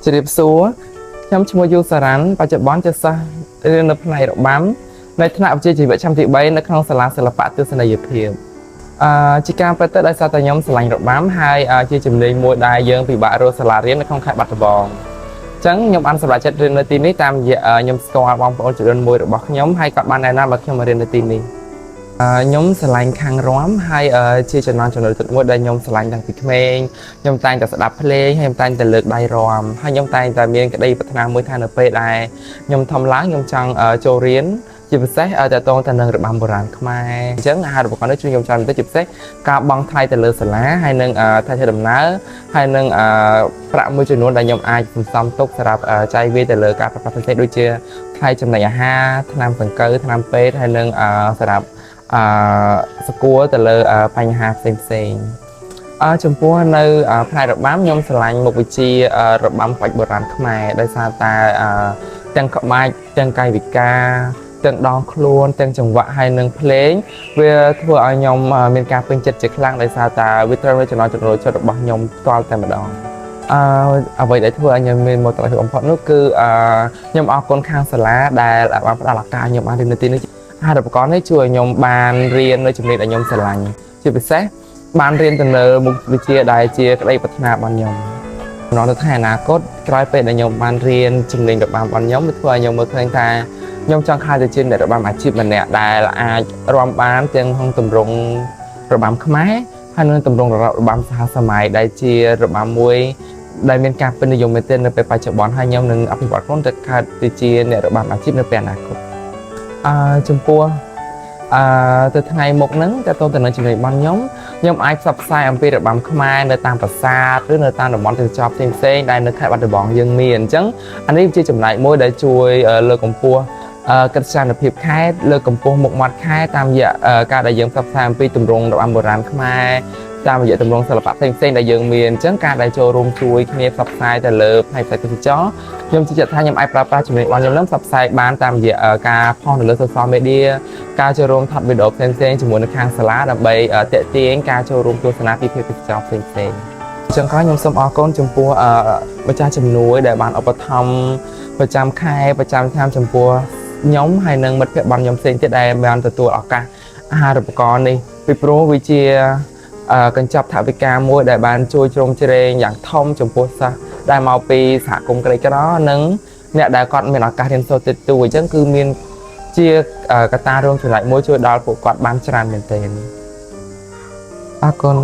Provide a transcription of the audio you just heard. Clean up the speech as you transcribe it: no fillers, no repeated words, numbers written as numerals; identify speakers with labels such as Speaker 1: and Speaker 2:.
Speaker 1: ជម្រាបសួរខ្ញុំឈ្មោះយូសារ៉ាន់បច្ចុប្បន្នជាសិស្សរៀននៅផ្នែករបាំនៅថ្នាក់វិជ្ជាជីវៈឆ្នាំទី3នៅក្នុងសាលាសិល្បៈទស្សនីយភាពជាការប្រតិបត្តិដោយសារតែខ្ញុំស្រឡាញ់របាំហើយជាជំនាញមួយដែលយើងពិបាករកសាលារៀននៅក្នុងខេត្តបាត់ដំបងអញ្ចឹងខ្ញុំបានសម្រេចចិត្តរៀននៅទីនេះតាមរយៈខ្ញុំស្គាល់បងប្អូនជំនាន់មួយរបស់ខ្ញុំហើយគាត់បានណែនាំឲ្យខ្ញុំមករៀននៅទីនេះខ្ញុំស្រឡាញ់ខាងរាំហើយជាចំណងចំណុចទឹកមួយដែលខ្ញុំស្រឡាញ់តាំងពីក្មេងខ្ញុំតែងតែស្ដាប់ភ្លេងហើយខ្ញុំតែងតែលើកដៃរាំហើយខ្ញុំតែងតែមានក្តីប្រាថ្នាមួយថានៅពេលដែលខ្ញុំធំឡើងខ្ញុំចង់ចូលរៀនជាពិសេសតកតងទៅនឹងរបាំបុរាណខ្មែរអញ្ចឹងអាហារូបករណ៍នេះជួយខ្ញុំច្រើនមែនទែនជាពិសេសការបង់ថ្លៃទៅលើសាលាហើយនឹងថ្លៃធ្វើដំណើរហើយនឹងប្រាក់មួយចំនួនដែលខ្ញុំអាចសន្សំទុកសម្រាប់ចាយវាយទៅលើការប្រកបផ្សេងដូចជាថ្លៃចំណីអាហារថ្នាំសង្កូវថ្នាំពេទ្យហើយនឹងសម្រាប់សកួរទៅលើបញ្ហាផ្សេងចំពោះនៅផ្នែករបាំខ្ញុំស្រឡាញ់មុខវិជ្ជារបាំក្បាច់បុរាណខ្មែរដោយសារតែទាំងក្បាច់ទាំងកាយវិការទាំងដងខ្លួនទាំងចង្វាក់ហើយនឹងភ្លេងវាធ្វើឲ្យខ្ញុំមានការពេញចិត្តជាខ្លាំងដោយសារតែវាត្រូវនៅចំណងចំណូលចិត្តរបស់ខ្ញុំផ្ទាល់តែម្ដងអ្វីដែលធ្វើឲ្យខ្ញុំមានមោទនភាពបំផុតនោះគឺខ្ញុំអរគុណខាងសាលាដែលបានផ្ដល់ឱកាសខ្ញុំបានរៀននៅទីនេះអាហារូបករណ៍នេះជួយឲ្យខ្ញុំបានរៀននៅជំនាញដែលខ្ញុំស្រឡាញ់ជាពិសេសបានរៀនទៅលើមុខវិជ្ជាដែលជាក្តីប្រាថ្នារបស់ខ្ញុំក្នុងទៅថ្ងៃអនាគតក្រោយពេលដែលខ្ញុំបានរៀនជំនាញរបាំរបស់ខ្ញុំវាធ្វើឲ្យខ្ញុំមើលឃើញថាខ្ញុំចង់ក្លាយទៅជាអ្នករបាំអាជីពម្នាក់ដែលអាចរាំបានទាំងក្នុងទម្រង់របាំខ្មែរហើយនិងទម្រង់របាំសហសម័យដែលជារបាំមួយដែលមានការពេញនិយមមែនទែននៅពេលបច្ចុប្បន្នហើយខ្ញុំនឹងអភិវឌ្ឍខ្លួនទៅកើតទៅជាអ្នករបាំអាជីពនៅពេលអនាគតចំពោះទៅថ្ងៃមុខហ្នឹងតើតើទៅនឹងចំណុចរបស់ខ្ញុំអាចផ្សព្វផ្សាយអំពីរបាំខ្មែរនៅតាមប្រាសាទឬនៅតាមតំបន់ទេសចរផ្សេងៗដែលនៅខេត្តបាត់ដំបងយើងមានអញ្ចឹងអានេះជាចំណែកមួយដែលជួយលើកកម្ពស់កិត្តិយសភាពខេត្តលើកកម្ពស់មុខមាត់ខេត្តតាមរយៈការដែលយើងផ្សព្វផ្សាយអំពីទម្រង់របាំបុរាណខ្មែរតាមរយៈទម្រង់សិល្បៈផ្សេងៗដែលយើងមានអញ្ចឹងការដែលចូលរួមជួយគ្នាផ្សព្វផ្សាយទៅលើផ្នែកទេសចរខ្ញុំជឿជាក់ថាខ្ញុំអាចប្រើប្រាស់ចំណុចរបស់ខ្ញុំនឹងផ្សព្វផ្សាយបានតាមរយៈការផុសនៅលើ social media ការចូលរួមថតវីដេអូផ្សេងៗជាមួយនៅខាងសាលាដើម្បីទាក់ទាញការចូលរួមទស្សនាពីភាពទេសចរផ្សេងៗអញ្ចឹងខ្ញុំសូមអរគុណចំពោះម្ចាស់ជំនួយដែលបានឧបត្ថម្ភប្រចាំខែប្រចាំឆ្នាំចំពោះខ្ញុំហើយនិងមិត្តភក្តិបងខ្ញុំផ្សេងទៀតដែលបានទទួលឱកាសអាហារូបករណ៍នេះពីព្រោះវាជាកញ្ចប់ថវិកាមួយដែលបានជួយជ្រោមជ្រែងយ៉ាងធំចំពោះសិស្សដែលមកពីសហគមន៍ក្រីក្រនិងអ្នកដែលគាត់មានឱកាសរៀនសូត្រតិចតួចអញ្ចឹងគឺមានជាកត្តារួមចំណែកមួយជួយដល់ពួកគាត់បានច្រើនមែនទែនអរគុណ